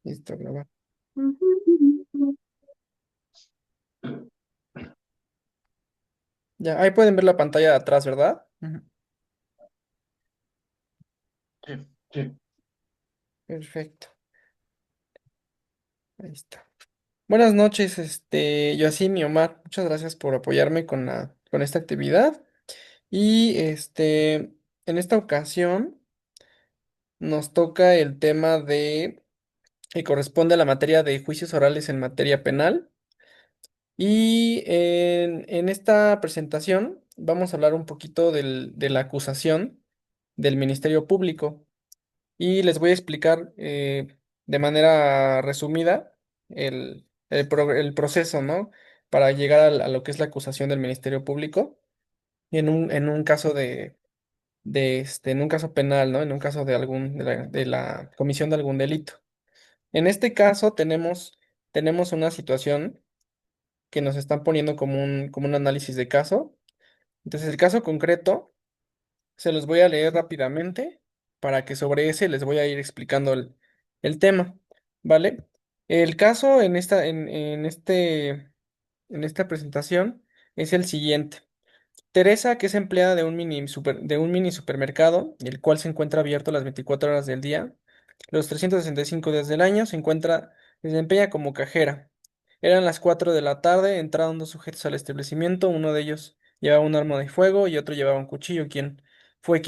Listo, grabar. Ya, ahí pueden ver la pantalla de atrás, ¿verdad? Ujú. Sí, sí. Perfecto, ahí está. Buenas noches, Yoasim y Omar. Muchas gracias por apoyarme con esta actividad. Y en esta ocasión nos toca el tema que corresponde a la materia de juicios orales en materia penal. Y en esta presentación vamos a hablar un poquito de la acusación del Ministerio Público. Y les voy a explicar de manera resumida el proceso, ¿no? Para llegar a lo que es la acusación del Ministerio Público en un caso en un caso penal, ¿no? En un caso de la comisión de algún delito. En este caso tenemos una situación que nos están poniendo como un análisis de caso. Entonces, el caso concreto se los voy a leer rápidamente para que sobre ese les voy a ir explicando el tema, ¿vale? El caso en esta presentación es el siguiente. Teresa, que es empleada de un mini supermercado, el cual se encuentra abierto las 24 horas del día, los 365 días del año, se desempeña como cajera. Eran las 4 de la tarde, entraron dos sujetos al establecimiento, uno de ellos llevaba un arma de fuego y otro llevaba un cuchillo, quien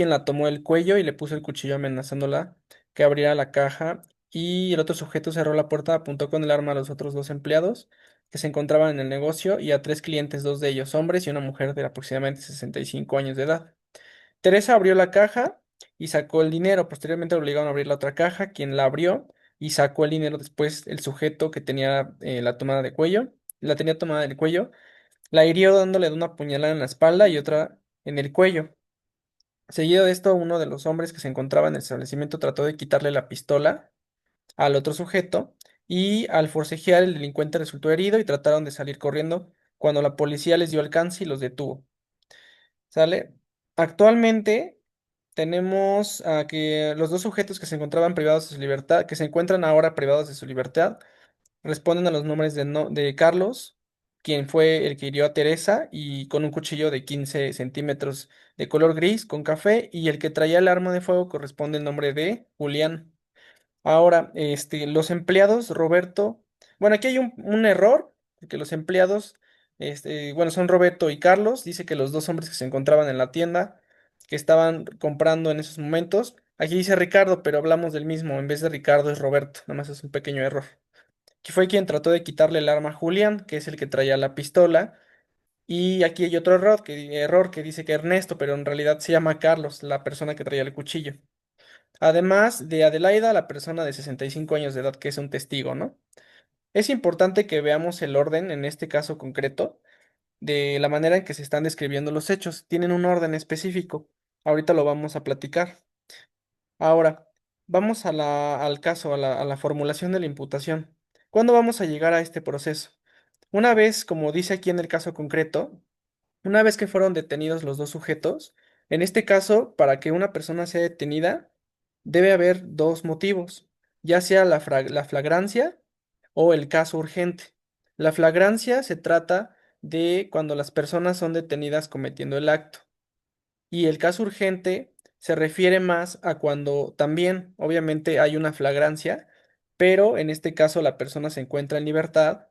la tomó del cuello y le puso el cuchillo amenazándola que abriera la caja, y el otro sujeto cerró la puerta, apuntó con el arma a los otros dos empleados que se encontraban en el negocio y a tres clientes, dos de ellos hombres y una mujer de aproximadamente 65 años de edad. Teresa abrió la caja y sacó el dinero. Posteriormente obligaron a abrir la otra caja, quien la abrió y sacó el dinero. Después el sujeto que tenía la tenía tomada del cuello, la hirió dándole de una puñalada en la espalda y otra en el cuello. Seguido de esto, uno de los hombres que se encontraba en el establecimiento trató de quitarle la pistola al otro sujeto y al forcejear el delincuente resultó herido y trataron de salir corriendo cuando la policía les dio alcance y los detuvo. ¿Sale? Actualmente tenemos a que los dos sujetos que se encontraban privados de su libertad, que se encuentran ahora privados de su libertad, responden a los nombres de Carlos, quien fue el que hirió a Teresa y con un cuchillo de 15 centímetros de color gris con café, y el que traía el arma de fuego corresponde el nombre de Julián. Ahora, los empleados, Roberto, bueno, aquí hay un error, porque los empleados, bueno, son Roberto y Carlos, dice que los dos hombres que se encontraban en la tienda, que estaban comprando en esos momentos, aquí dice Ricardo, pero hablamos del mismo, en vez de Ricardo es Roberto, nada más es un pequeño error. Que fue quien trató de quitarle el arma a Julián, que es el que traía la pistola, y aquí hay otro error que dice que Ernesto, pero en realidad se llama Carlos, la persona que traía el cuchillo. Además de Adelaida, la persona de 65 años de edad, que es un testigo, ¿no? Es importante que veamos el orden en este caso concreto de la manera en que se están describiendo los hechos. Tienen un orden específico. Ahorita lo vamos a platicar. Ahora, vamos al caso, a la formulación de la imputación. ¿Cuándo vamos a llegar a este proceso? Una vez, como dice aquí en el caso concreto, una vez que fueron detenidos los dos sujetos, en este caso, para que una persona sea detenida, debe haber dos motivos, ya sea la flagrancia o el caso urgente. La flagrancia se trata de cuando las personas son detenidas cometiendo el acto, y el caso urgente se refiere más a cuando también, obviamente, hay una flagrancia, pero en este caso la persona se encuentra en libertad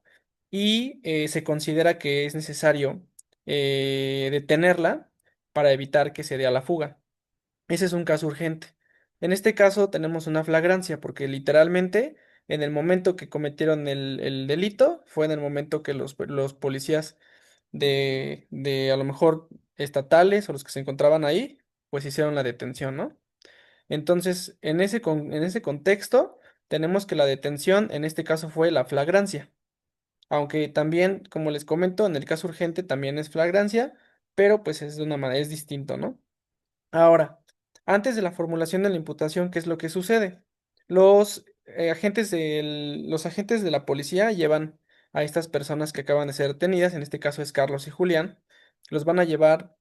y se considera que es necesario detenerla para evitar que se dé a la fuga. Ese es un caso urgente. En este caso tenemos una flagrancia porque literalmente en el momento que cometieron el delito fue en el momento que los policías de a lo mejor estatales o los que se encontraban ahí, pues hicieron la detención, ¿no? Entonces, en ese contexto, tenemos que la detención en este caso fue la flagrancia, aunque también, como les comento, en el caso urgente también es flagrancia, pero pues es de una manera, es distinto, ¿no? Ahora, antes de la formulación de la imputación, ¿qué es lo que sucede? Los agentes de la policía llevan a estas personas que acaban de ser detenidas, en este caso es Carlos y Julián, los van a llevar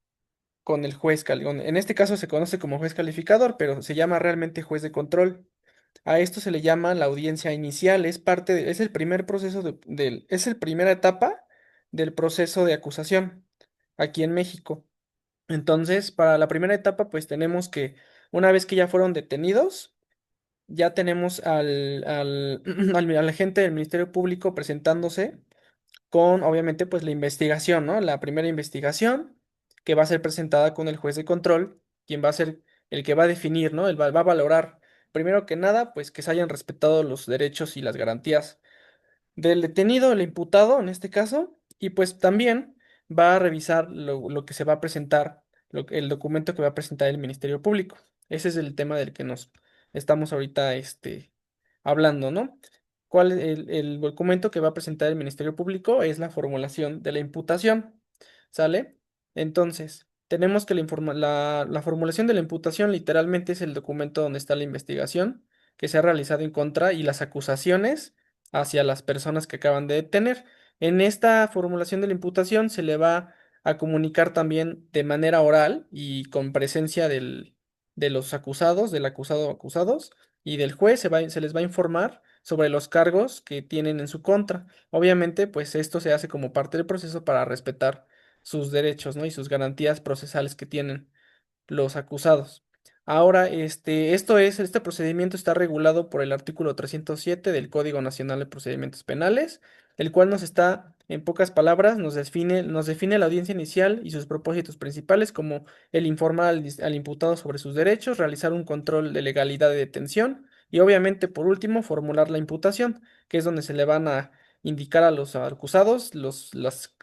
con el juez, en este caso se conoce como juez calificador, pero se llama realmente juez de control. A esto se le llama la audiencia inicial, es el primer proceso es el primera etapa del proceso de acusación aquí en México. Entonces, para la primera etapa, pues tenemos que, una vez que ya fueron detenidos, ya tenemos al agente del Ministerio Público presentándose con, obviamente, pues la investigación, ¿no? La primera investigación que va a ser presentada con el juez de control, quien va a ser el que va a definir, ¿no? Va a valorar, primero que nada, pues que se hayan respetado los derechos y las garantías del detenido, el imputado en este caso, y pues también va a revisar lo que se va a presentar, el documento que va a presentar el Ministerio Público. Ese es el tema del que nos estamos ahorita hablando, ¿no? El documento que va a presentar el Ministerio Público es la formulación de la imputación, ¿sale? Entonces, tenemos que la formulación de la imputación literalmente es el documento donde está la investigación que se ha realizado en contra y las acusaciones hacia las personas que acaban de detener. En esta formulación de la imputación se le va a comunicar también de manera oral y con presencia de los acusados, del acusado o acusados, y del juez se les va a informar sobre los cargos que tienen en su contra. Obviamente, pues esto se hace como parte del proceso para respetar sus derechos, ¿no? Y sus garantías procesales que tienen los acusados. Ahora, este procedimiento está regulado por el artículo 307 del Código Nacional de Procedimientos Penales, el cual en pocas palabras, nos define la audiencia inicial y sus propósitos principales como el informar al imputado sobre sus derechos, realizar un control de legalidad de detención y obviamente, por último, formular la imputación, que es donde se le van a indicar a los acusados las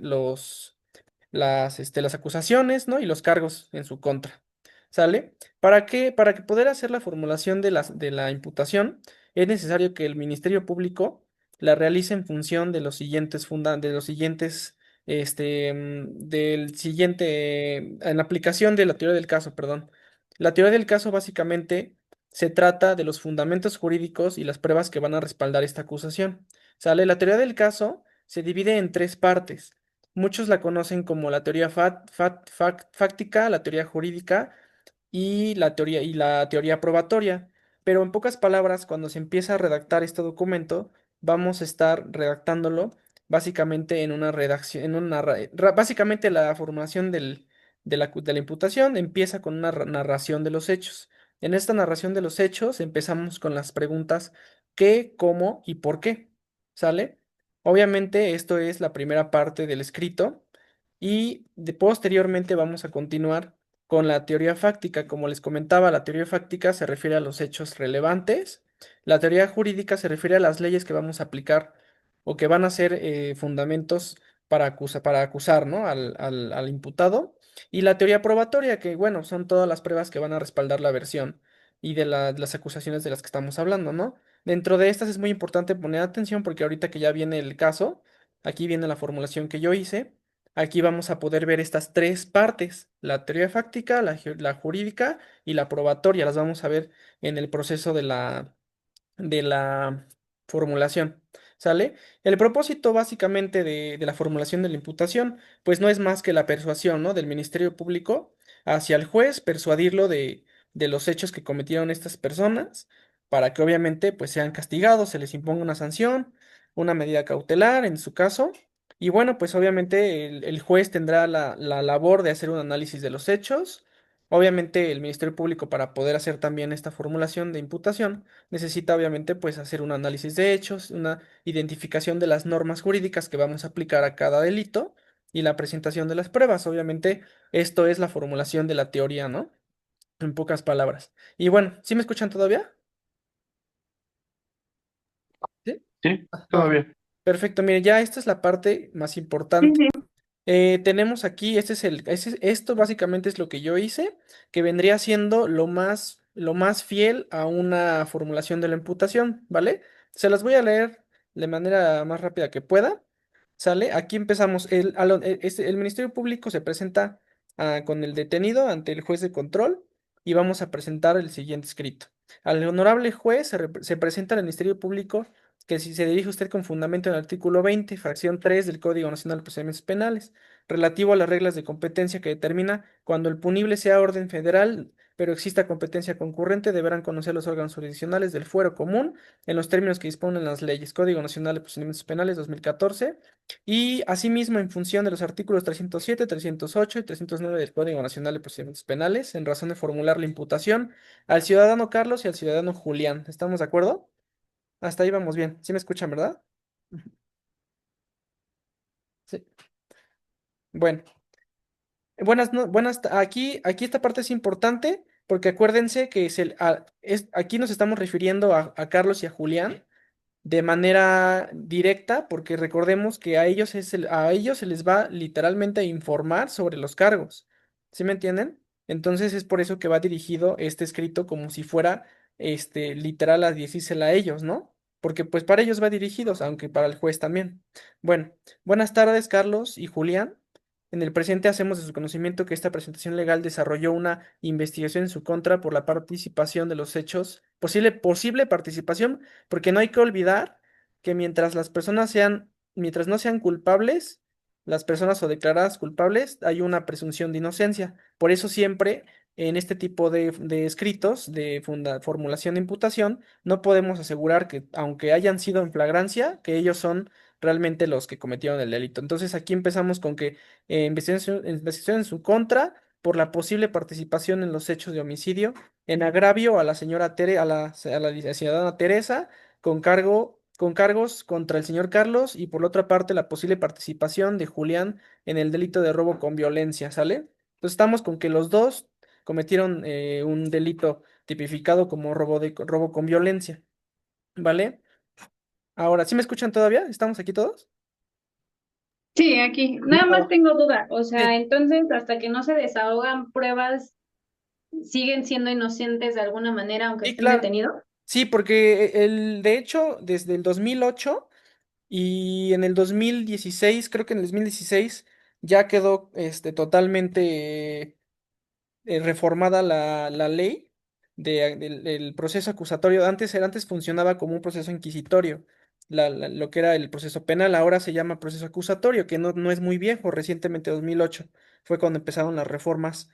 acusaciones, ¿no? Y los cargos en su contra. ¿Sale? ¿Para qué? Para que poder hacer la formulación de la imputación, es necesario que el Ministerio Público la realice en función de los siguientes en la aplicación de la teoría del caso, perdón. La teoría del caso básicamente se trata de los fundamentos jurídicos y las pruebas que van a respaldar esta acusación. ¿Sale? La teoría del caso se divide en tres partes. Muchos la conocen como la teoría fáctica, la teoría jurídica y la teoría probatoria. Pero en pocas palabras, cuando se empieza a redactar este documento, vamos a estar redactándolo básicamente en una redacción, básicamente la formulación de la imputación empieza con una narración de los hechos. En esta narración de los hechos empezamos con las preguntas qué, cómo y por qué. ¿Sale? Obviamente esto es la primera parte del escrito y posteriormente vamos a continuar con la teoría fáctica. Como les comentaba, la teoría fáctica se refiere a los hechos relevantes. La teoría jurídica se refiere a las leyes que vamos a aplicar o que van a ser fundamentos para acusar, ¿no? al imputado. Y la teoría probatoria, que bueno, son todas las pruebas que van a respaldar la versión y de las acusaciones de las que estamos hablando, ¿no? Dentro de estas es muy importante poner atención porque ahorita que ya viene el caso, aquí viene la formulación que yo hice. Aquí vamos a poder ver estas tres partes, la teoría fáctica, la jurídica y la probatoria. Las vamos a ver en el proceso de la formulación. ¿Sale? El propósito básicamente de la formulación de la imputación, pues no es más que la persuasión, ¿no? Del Ministerio Público hacia el juez, persuadirlo de los hechos que cometieron estas personas, para que obviamente pues sean castigados, se les imponga una sanción, una medida cautelar en su caso. Y bueno, pues obviamente el juez tendrá la labor de hacer un análisis de los hechos. Obviamente el Ministerio Público para poder hacer también esta formulación de imputación necesita obviamente pues hacer un análisis de hechos, una identificación de las normas jurídicas que vamos a aplicar a cada delito y la presentación de las pruebas. Obviamente esto es la formulación de la teoría, ¿no? En pocas palabras. Y bueno, ¿sí me escuchan todavía? Sí. Sí, Ajá. todavía. Perfecto, mire, ya esta es la parte más importante. Ujú. Tenemos aquí, esto básicamente es lo que yo hice, que vendría siendo lo más fiel a una formulación de la imputación, ¿vale? Se las voy a leer de manera más rápida que pueda, ¿sale? Aquí empezamos. El Ministerio Público se presenta con el detenido ante el juez de control y vamos a presentar el siguiente escrito. Al honorable juez se presenta al Ministerio Público que si se dirige usted con fundamento en el artículo 20, fracción 3 del Código Nacional de Procedimientos Penales, relativo a las reglas de competencia que determina cuando el punible sea orden federal pero exista competencia concurrente, deberán conocer los órganos jurisdiccionales del fuero común en los términos que disponen las leyes. Código Nacional de Procedimientos Penales 2014. Y asimismo, en función de los artículos 307, 308 y 309 del Código Nacional de Procedimientos Penales, en razón de formular la imputación al ciudadano Carlos y al ciudadano Julián. ¿Estamos de acuerdo? Hasta ahí vamos bien. ¿Sí me escuchan, verdad? Ujú. Sí. Bueno, aquí esta parte es importante porque acuérdense que aquí nos estamos refiriendo a Carlos y a Julián de manera directa, porque recordemos que a ellos se les va literalmente a informar sobre los cargos. ¿Sí me entienden? Entonces es por eso que va dirigido este escrito como si fuera literal a decírsela a ellos, ¿no? Porque pues para ellos va dirigidos, aunque para el juez también. Bueno, buenas tardes, Carlos y Julián. En el presente hacemos de su conocimiento que esta presentación legal desarrolló una investigación en su contra por la participación de los hechos, posible participación, porque no hay que olvidar que mientras no sean culpables, las personas o declaradas culpables, hay una presunción de inocencia. Por eso siempre en este tipo de escritos de formulación de imputación, no podemos asegurar que, aunque hayan sido en flagrancia, que ellos son realmente los que cometieron el delito. Entonces aquí empezamos con que investigación en su contra por la posible participación en los hechos de homicidio en agravio a la señora a la ciudadana Teresa con cargos contra el señor Carlos y por la otra parte la posible participación de Julián en el delito de robo con violencia, ¿sale? Entonces estamos con que los dos cometieron un delito tipificado como robo con violencia, ¿vale? Ahora, ¿sí me escuchan todavía? ¿Estamos aquí todos? Sí, aquí. Nada más No. tengo duda. O sea, Sí, entonces, hasta que no se desahogan pruebas, siguen siendo inocentes de alguna manera, aunque sí, estén claro. detenidos. Sí, porque de hecho, desde el 2008 y en el 2016, creo que en el 2016 ya quedó totalmente reformada la ley del proceso acusatorio. Antes funcionaba como un proceso inquisitorio, lo que era el proceso penal, ahora se llama proceso acusatorio, que no es muy viejo, recientemente 2008 fue cuando empezaron las reformas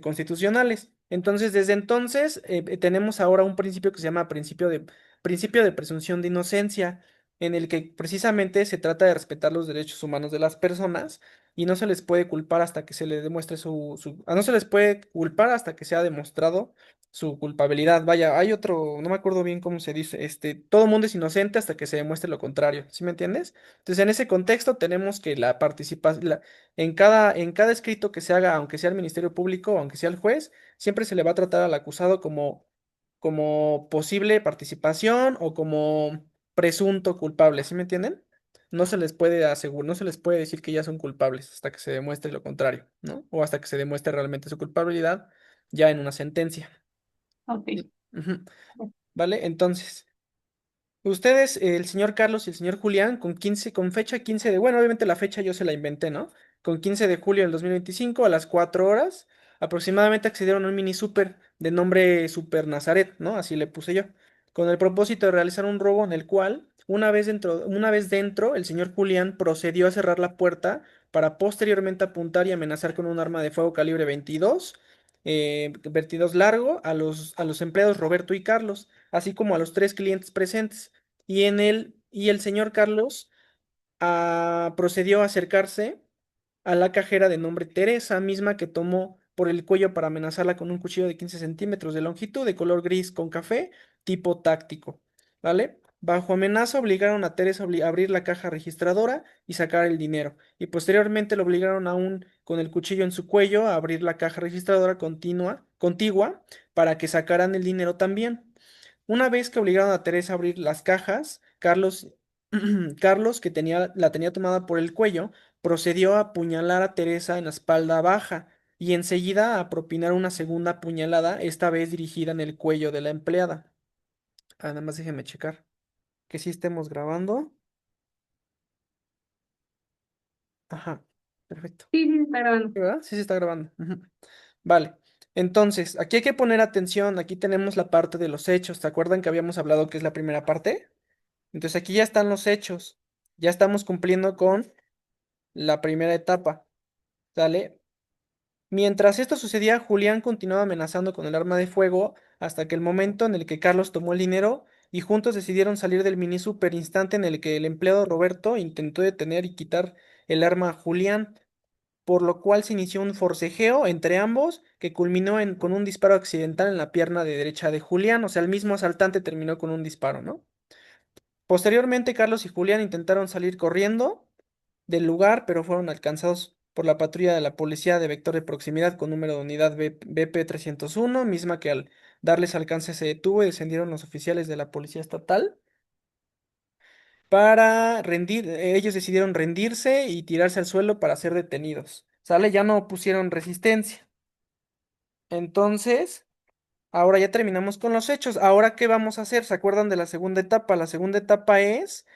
constitucionales. Entonces, desde entonces, tenemos ahora un principio que se llama principio de presunción de inocencia, en el que precisamente se trata de respetar los derechos humanos de las personas y no se les puede culpar hasta que se le demuestre no se les puede culpar hasta que sea demostrado su culpabilidad. Vaya, hay otro, no me acuerdo bien cómo se dice, todo mundo es inocente hasta que se demuestre lo contrario, ¿sí me entiendes? Entonces, en ese contexto tenemos que la participación, en cada escrito que se haga, aunque sea el Ministerio Público o aunque sea el juez, siempre se le va a tratar al acusado como posible participación o como presunto culpable, ¿sí me entienden? No se les puede decir que ya son culpables hasta que se demuestre lo contrario, ¿no? O hasta que se demuestre realmente su culpabilidad ya en una sentencia. Ok. Sí. Ujú. ¿Vale? Entonces, ustedes, el señor Carlos y el señor Julián, con fecha 15 bueno, obviamente la fecha yo se la inventé, ¿no? Con 15 de julio del 2025 a las 4 horas, aproximadamente accedieron a un mini super de nombre Super Nazaret, ¿no? Así le puse yo, con el propósito de realizar un robo en el cual, una vez dentro, el señor Julián procedió a cerrar la puerta para posteriormente apuntar y amenazar con un arma de fuego calibre 22 largo a los empleados Roberto y Carlos así como a los tres clientes presentes. Y el señor Carlos procedió a acercarse a la cajera de nombre Teresa, misma que tomó por el cuello para amenazarla con un cuchillo de 15 centímetros de longitud, de color gris con café, tipo táctico, ¿vale? Bajo amenaza obligaron a Teresa a abrir la caja registradora y sacar el dinero, y posteriormente lo obligaron aún con el cuchillo en su cuello a abrir la caja registradora contigua para que sacaran el dinero también. Una vez que obligaron a Teresa a abrir las cajas, Carlos, que la tenía tomada por el cuello, procedió a apuñalar a Teresa en la espalda baja y enseguida a propinar una segunda puñalada, esta vez dirigida en el cuello de la empleada. Nada más déjenme checar que sí estemos grabando. Ajá, perfecto. Sí, sí, está grabando. ¿Sí, verdad? Sí, se está grabando. Ujú. Vale. Entonces, aquí hay que poner atención. Aquí tenemos la parte de los hechos. ¿Se acuerdan que habíamos hablado que es la primera parte? Entonces aquí ya están los hechos. Ya estamos cumpliendo con la primera etapa. ¿Sale? Mientras esto sucedía, Julián continuaba amenazando con el arma de fuego hasta que el momento en el que Carlos tomó el dinero y juntos decidieron salir del mini super, instante en el que el empleado Roberto intentó detener y quitar el arma a Julián, por lo cual se inició un forcejeo entre ambos que culminó con un disparo accidental en la pierna de derecha de Julián. O sea, el mismo asaltante terminó con un disparo, ¿no? Posteriormente, Carlos y Julián intentaron salir corriendo del lugar, pero fueron alcanzados por la patrulla de la policía de vector de proximidad con número de unidad BP 301, misma que al darles alcance se detuvo y descendieron los oficiales de la policía estatal para rendir. Ellos decidieron rendirse y tirarse al suelo para ser detenidos. ¿Sale? Ya no pusieron resistencia. Entonces, ahora ya terminamos con los hechos. Ahora, ¿qué vamos a hacer? ¿Se acuerdan de la segunda etapa? La segunda etapa es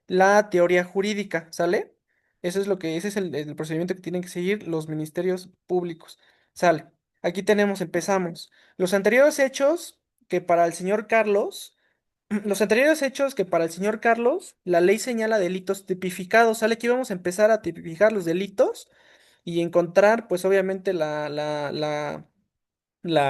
la teoría jurídica, ¿sale? Eso es lo que, ese es el procedimiento que tienen que seguir los ministerios públicos. Sale. Aquí tenemos, empezamos. Los anteriores hechos que para el señor Carlos, los anteriores hechos que para el señor Carlos, la ley señala delitos tipificados, ¿sale? Aquí vamos a empezar a tipificar los delitos y encontrar, pues obviamente la,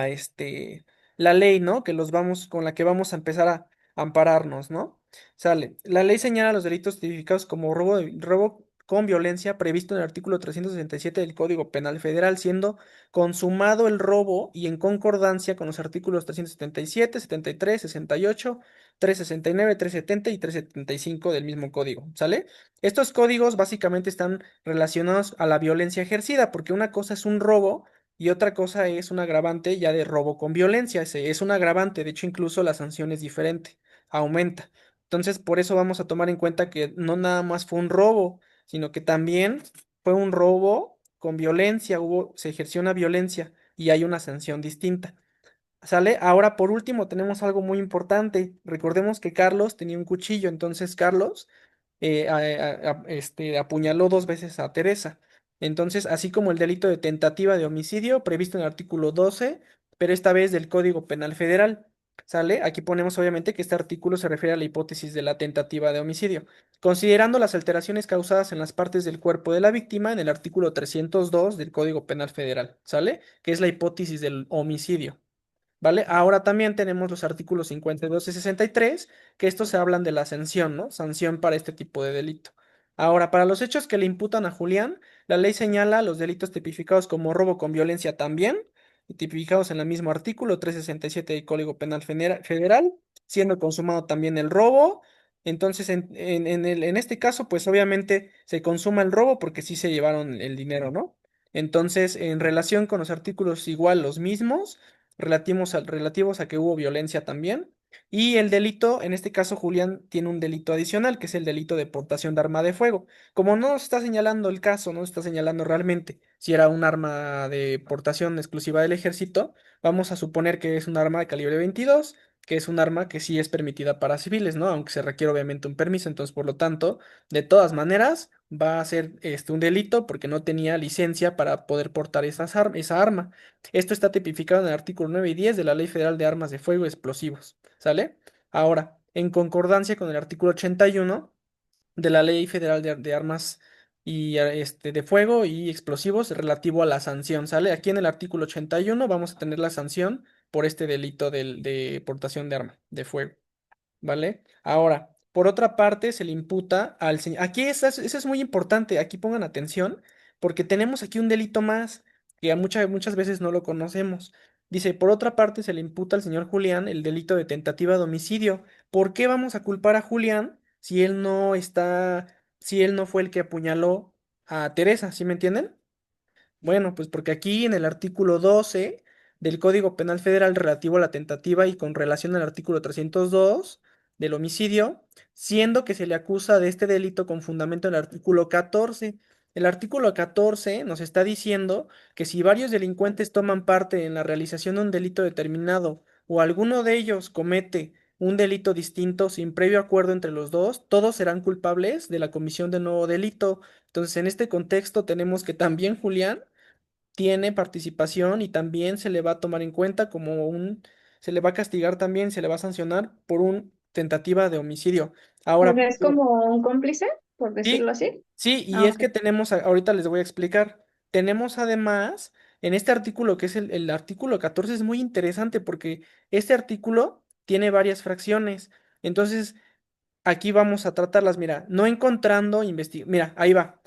este, la ley, ¿no? Que los vamos, con la que vamos a empezar a ampararnos, ¿no? Sale. La ley señala los delitos tipificados como robo con violencia previsto en el artículo 367 del Código Penal Federal, siendo consumado el robo y en concordancia con los artículos 377, 73, 68, 369, 370 y 375 del mismo código, ¿sale? Estos códigos básicamente están relacionados a la violencia ejercida, porque una cosa es un robo y otra cosa es un agravante ya de robo con violencia. Ese es un agravante, de hecho incluso la sanción es diferente, aumenta. Entonces, por eso vamos a tomar en cuenta que no nada más fue un robo, sino que también fue un robo con violencia, se ejerció una violencia y hay una sanción distinta. ¿Sale? Ahora, por último, tenemos algo muy importante. Recordemos que Carlos tenía un cuchillo, entonces Carlos apuñaló dos veces a Teresa. Entonces, así como el delito de tentativa de homicidio previsto en el artículo 12, pero esta vez del Código Penal Federal. ¿Sale? Aquí ponemos obviamente que este artículo se refiere a la hipótesis de la tentativa de homicidio, considerando las alteraciones causadas en las partes del cuerpo de la víctima en el artículo 302 del Código Penal Federal, ¿sale? Que es la hipótesis del homicidio. ¿Vale? Ahora también tenemos los artículos 52 y 63, que estos se hablan de la sanción, ¿no? Sanción para este tipo de delito. Ahora, para los hechos que le imputan a Julián, la ley señala los delitos tipificados como robo con violencia también, y tipificados en el mismo artículo 367 del Código Penal Federal, siendo consumado también el robo. Entonces, en este caso, pues obviamente se consuma el robo porque sí se llevaron el dinero, ¿no? Entonces, en relación con los artículos igual los mismos relativos a que hubo violencia también. Y el delito, en este caso, Julián tiene un delito adicional, que es el delito de portación de arma de fuego. Como no está señalando el caso, no está señalando realmente si era un arma de portación exclusiva del ejército, vamos a suponer que es un arma de calibre 22, que es un arma que sí es permitida para civiles, ¿no? Aunque se requiere obviamente un permiso, entonces por lo tanto, de todas maneras, va a ser un delito porque no tenía licencia para poder portar esa arma. Esto está tipificado en el artículo 9 y 10 de la Ley Federal de Armas de Fuego y Explosivos, ¿sale? Ahora, en concordancia con el artículo 81 de la Ley Federal de Armas y de Fuego y Explosivos relativo a la sanción, ¿sale? Aquí en el artículo 81 vamos a tener la sanción por este delito de portación de arma de fuego. ¿Vale? Ahora, por otra parte, se le imputa al señor. Aquí eso es muy importante, aquí pongan atención, porque tenemos aquí un delito más que muchas veces no lo conocemos. Dice, por otra parte, se le imputa al señor Julián el delito de tentativa de homicidio. ¿Por qué vamos a culpar a Julián si él no fue el que apuñaló a Teresa? ¿Sí me entienden? Bueno, pues porque aquí en el artículo 12 del Código Penal Federal relativo a la tentativa y con relación al artículo 302 del homicidio, siendo que se le acusa de este delito con fundamento en el artículo 14. El artículo 14 nos está diciendo que si varios delincuentes toman parte en la realización de un delito determinado o alguno de ellos comete un delito distinto sin previo acuerdo entre los dos, todos serán culpables de la comisión de nuevo delito. Entonces, en este contexto tenemos que también Julián tiene participación y también se le va a tomar en cuenta se le va a castigar también, se le va a sancionar por un tentativa de homicidio. O Ahora, sea, es como un cómplice, por decirlo sí, así. sí, y Ah, es ok. que tenemos, ahorita les voy a explicar, tenemos además en este artículo, que es el artículo 14, es muy interesante porque este artículo tiene varias fracciones. Entonces, aquí vamos a tratarlas, mira, no encontrando mira, ahí va.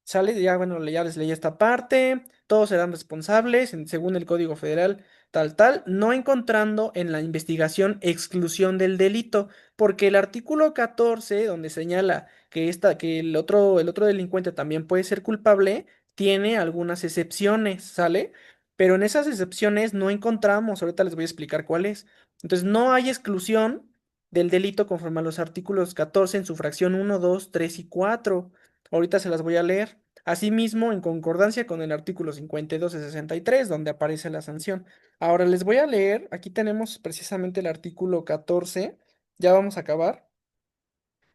Sale, ya, bueno, ya les leí esta parte, todos serán responsables, según el Código Federal, tal, no encontrando en la investigación exclusión del delito, porque el artículo 14, donde señala que el otro delincuente también puede ser culpable, tiene algunas excepciones, ¿sale? Pero en esas excepciones no encontramos, ahorita les voy a explicar cuáles. Entonces, no hay exclusión del delito conforme a los artículos 14 en su fracción uno 2 3 y 4. Ahorita se las voy a leer. Asimismo, en concordancia con el artículo 52 y 63, donde aparece la sanción. Ahora les voy a leer, aquí tenemos precisamente el artículo 14, ya vamos a acabar,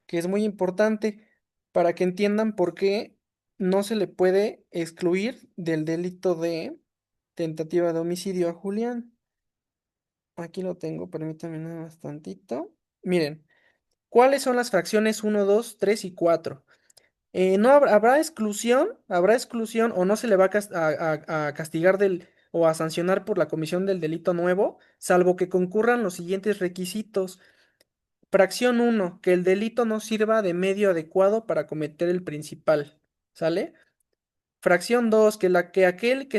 que es muy importante para que entiendan por qué no se le puede excluir del delito de tentativa de homicidio a Julián. Aquí lo tengo, permítanme nada más tantito. Miren. ¿Cuáles son las fracciones uno, 2, 3 y 4? No habrá exclusión o no se le va a castigar o a sancionar por la comisión del delito nuevo, salvo que concurran los siguientes requisitos. Fracción uno, que el delito no sirva de medio adecuado para cometer el principal. ¿Sale? Fracción 2, que aquel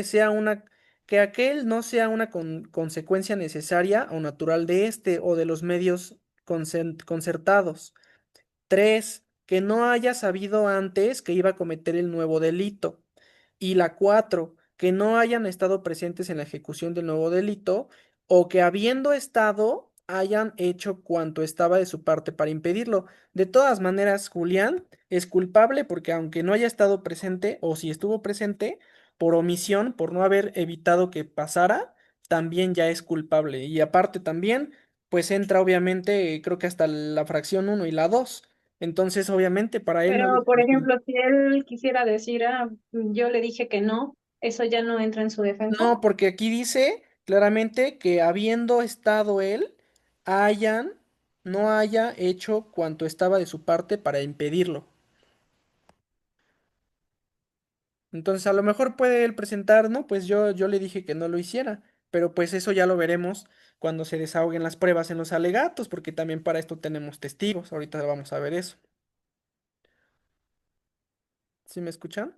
no sea una consecuencia necesaria o natural de este o de los medios concertados. 3, que no haya sabido antes que iba a cometer el nuevo delito. Y la 4, que no hayan estado presentes en la ejecución del nuevo delito o que habiendo estado hayan hecho cuanto estaba de su parte para impedirlo. De todas maneras, Julián es culpable porque aunque no haya estado presente o si estuvo presente, por omisión, por no haber evitado que pasara, también ya es culpable. Y aparte también, pues entra obviamente, creo que hasta la fracción uno y la 2. Entonces, obviamente, para él no hay Pero, por exclusión. ejemplo, si él quisiera decir, yo le dije que no, ¿eso ya no entra en su defensa? No, porque aquí dice claramente que habiendo estado él, hayan, no haya hecho cuanto estaba de su parte para impedirlo. Entonces, a lo mejor puede él presentar, ¿no? Pues yo le dije que no lo hiciera, pero pues eso ya lo veremos cuando se desahoguen las pruebas en los alegatos, porque también para esto tenemos testigos. Ahorita vamos a ver eso. ¿Sí me escuchan?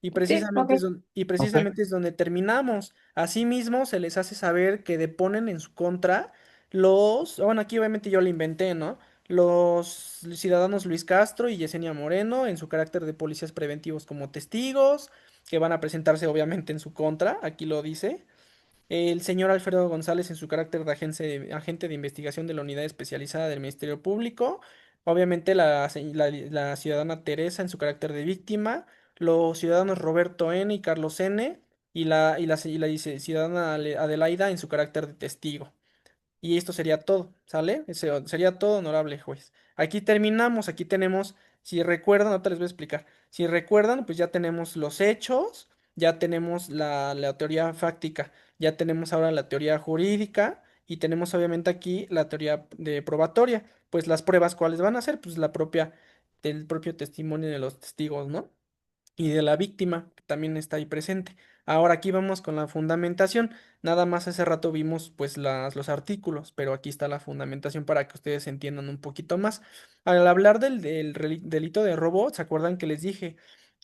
Sí, ok. Y Ok. precisamente es donde terminamos. Asimismo, se les hace saber que deponen en su contra bueno, aquí obviamente yo lo inventé, ¿no? Los ciudadanos Luis Castro y Yesenia Moreno en su carácter de policías preventivos como testigos, que van a presentarse obviamente en su contra, aquí lo dice. El señor Alfredo González en su carácter de agente de investigación de la unidad especializada del Ministerio Público. Obviamente la ciudadana Teresa en su carácter de víctima. Los ciudadanos Roberto N. y Carlos N. Ciudadana Adelaida en su carácter de testigo. Y esto sería todo, ¿sale? Sería todo, honorable juez. Aquí terminamos, aquí tenemos, si recuerdan, ahorita les voy a explicar. Si recuerdan, pues ya tenemos los hechos, ya tenemos la teoría fáctica, ya tenemos ahora la teoría jurídica y tenemos obviamente aquí la teoría de probatoria. Pues las pruebas, ¿cuáles van a ser? Pues del propio testimonio de los testigos, ¿no? Y de la víctima, que también está ahí presente. Ahora aquí vamos con la fundamentación. Nada más hace rato vimos pues los artículos, pero aquí está la fundamentación para que ustedes entiendan un poquito más. Al hablar del delito de robo, ¿se acuerdan que les dije?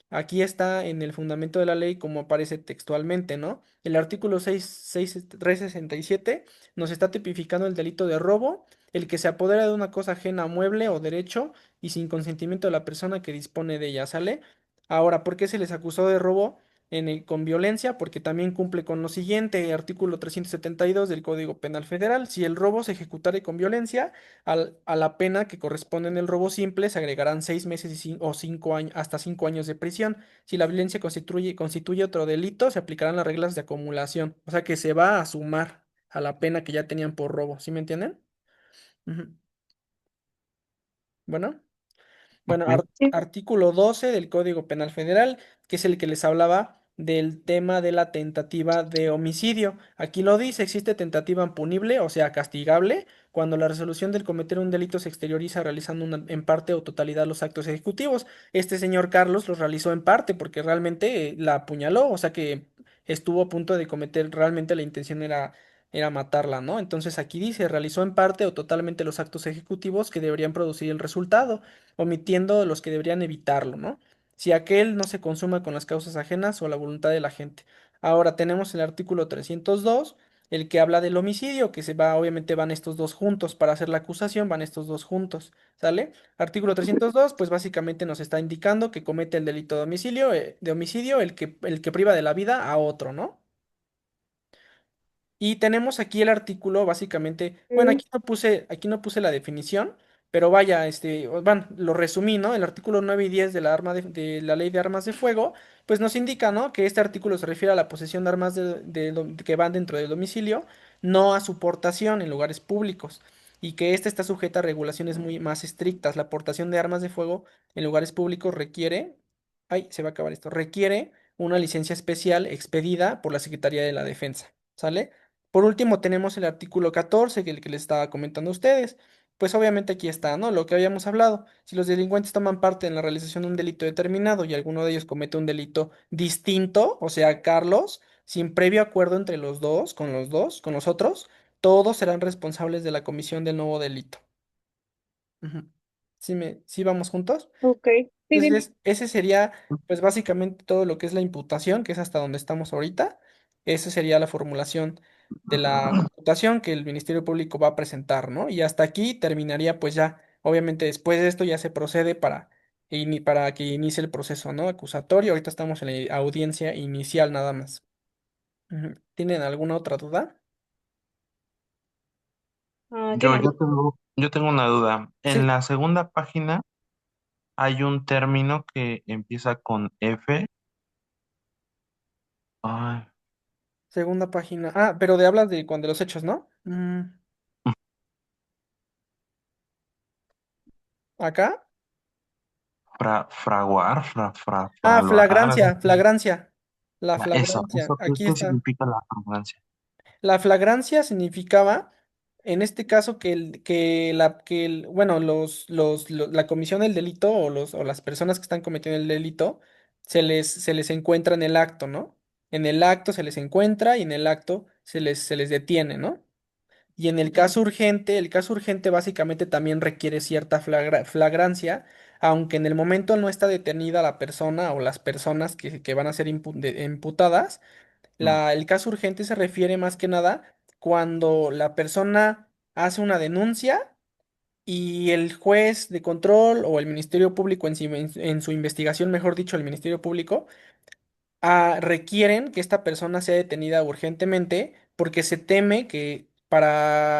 Aquí está en el fundamento de la ley como aparece textualmente, ¿no? El artículo 367 nos está tipificando el delito de robo, el que se apodera de una cosa ajena a mueble o derecho y sin consentimiento de la persona que dispone de ella, ¿sale? Ahora, ¿por qué se les acusó de robo con violencia? Porque también cumple con lo siguiente, artículo 372 del Código Penal Federal. Si el robo se ejecutare con violencia, a la pena que corresponde en el robo simple se agregarán 6 meses o 5 años, hasta 5 años de prisión. Si la violencia constituye otro delito, se aplicarán las reglas de acumulación. O sea que se va a sumar a la pena que ya tenían por robo. ¿Sí me entienden? Ujú. Bueno. Bueno, Ok. Sí. artículo 12 del Código Penal Federal, que es el que les hablaba del tema de la tentativa de homicidio. Aquí lo dice, existe tentativa punible, o sea, castigable, cuando la resolución del cometer un delito se exterioriza realizando en parte o totalidad los actos ejecutivos. Este señor Carlos los realizó en parte porque realmente la apuñaló, o sea que estuvo a punto de cometer, realmente la intención era matarla, ¿no? Entonces aquí dice, realizó en parte o totalmente los actos ejecutivos que deberían producir el resultado, omitiendo los que deberían evitarlo, ¿no? Si aquel no se consuma con las causas ajenas o la voluntad de la gente. Ahora tenemos el artículo 302, el que habla del homicidio, que se va, obviamente van estos dos juntos, para hacer la acusación van estos dos juntos, ¿sale? Artículo 302, pues básicamente nos está indicando que comete el delito de homicidio el que priva de la vida a otro, ¿no? Y tenemos aquí el artículo, básicamente, bueno, Ok. aquí no puse la definición, pero vaya, van, lo resumí, ¿no? El artículo 9 y 10 de de la Ley de Armas de Fuego, pues nos indica, ¿no? Que este artículo se refiere a la posesión de armas que van dentro del domicilio, no a su portación en lugares públicos, y que ésta está sujeta a regulaciones muy más estrictas. La portación de armas de fuego en lugares públicos requiere, ay, se va a acabar esto, requiere una licencia especial expedida por la Secretaría de la Defensa, ¿sale? Por último, tenemos el artículo 14, que el que les estaba comentando a ustedes. Pues obviamente aquí está, ¿no? Lo que habíamos hablado. Si los delincuentes toman parte en la realización de un delito determinado y alguno de ellos comete un delito distinto, o sea, Carlos, sin previo acuerdo entre con los otros, todos serán responsables de la comisión del nuevo delito. Ujú. ¿Sí vamos juntos? Ok, sí, sí. Entonces, ese sería, pues básicamente todo lo que es la imputación, que es hasta donde estamos ahorita. Esa sería la formulación de la computación que el Ministerio Público va a presentar, ¿no? Y hasta aquí terminaría, pues ya, obviamente después de esto ya se procede para que inicie el proceso, ¿no? Acusatorio. Ahorita estamos en la audiencia inicial nada más. Ujú. ¿Tienen alguna otra duda? Ah, yo Yo, no. yo tengo una duda. En Sí, la segunda página hay un término que empieza con F. Ay, segunda página. Ah, pero de hablas de cuando los hechos, ¿no? ¿Acá? fraguar, Ah, fraguar, algo flagrancia, así. flagrancia. La Eso, flagrancia, ¿qué, aquí qué está. significa la fragancia? La flagrancia significaba, en este caso, bueno, la comisión del delito o las personas que están cometiendo el delito se les encuentra en el acto, ¿no? En el acto se les encuentra y en el acto se les detiene, ¿no? Y en el caso urgente básicamente también requiere cierta flagrancia, aunque en el momento no está detenida la persona o las personas que van a ser imputadas. Mm, El caso urgente se refiere más que nada cuando la persona hace una denuncia y el juez de control o el Ministerio Público en su investigación, mejor dicho, el Ministerio Público, requieren que esta persona sea detenida urgentemente porque se teme que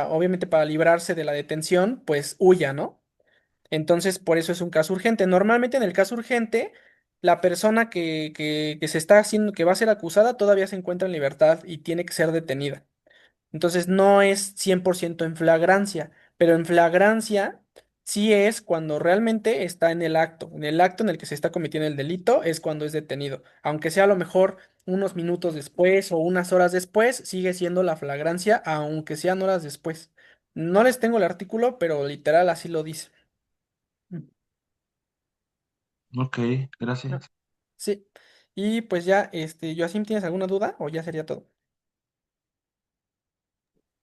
obviamente para librarse de la detención, pues huya, ¿no? Entonces, por eso es un caso urgente. Normalmente en el caso urgente, la persona que se está haciendo, que va a ser acusada, todavía se encuentra en libertad y tiene que ser detenida. Entonces, no es 100% en flagrancia, pero en flagrancia sí es cuando realmente está en el acto. En el acto en el que se está cometiendo el delito es cuando es detenido. Aunque sea a lo mejor unos minutos después o unas horas después, sigue siendo la flagrancia, aunque sean horas después. No les tengo el artículo, pero literal así lo dice. ok, Ah, gracias. sí. Y pues ya, Joasim, ¿tienes alguna duda o ya sería todo?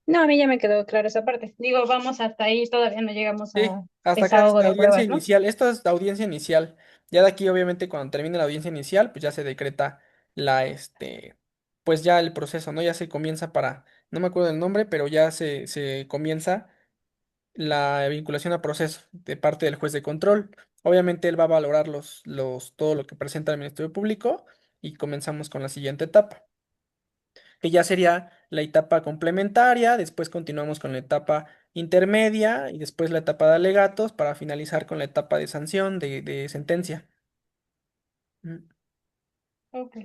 No, a mí ya me quedó claro esa parte. Digo, vamos hasta ahí, todavía no llegamos Sí, a hasta acá es desahogo la de audiencia pruebas, ¿no? inicial. Esto es la audiencia inicial. Ya de aquí, obviamente, cuando termine la audiencia inicial, pues ya se decreta pues ya el proceso, ¿no? Ya se comienza no me acuerdo del nombre, pero ya se comienza la vinculación a proceso de parte del juez de control. Obviamente él va a valorar todo lo que presenta el Ministerio Público y comenzamos con la siguiente etapa, que ya sería la etapa complementaria, después continuamos con la etapa intermedia y después la etapa de alegatos para finalizar con la etapa de sanción de sentencia. Mm, Ok.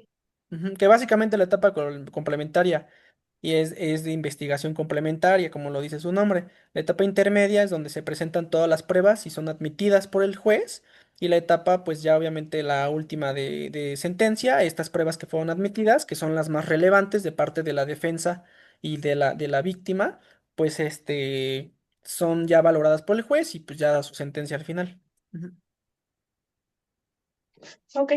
ujú, que básicamente la etapa complementaria. y es de investigación complementaria, como lo dice su nombre. La etapa intermedia es donde se presentan todas las pruebas y son admitidas por el juez. Y la etapa, pues ya obviamente la última de sentencia, estas pruebas que fueron admitidas, que son las más relevantes de parte de la defensa y de la víctima, pues son ya valoradas por el juez y pues ya da su sentencia al final. Ujú. Ok,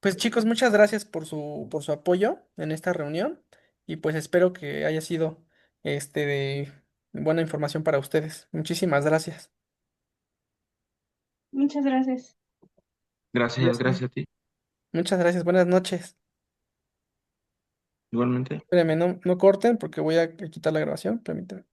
Pues chicos, muchas gracias por su apoyo en esta reunión y pues espero que haya sido de buena información para ustedes. Muchísimas gracias. muchas gracias. Gracias, Cuídense. gracias a ti. Muchas gracias. Buenas noches. Igualmente. Espérenme, no corten porque voy a quitar la grabación. Permítanme.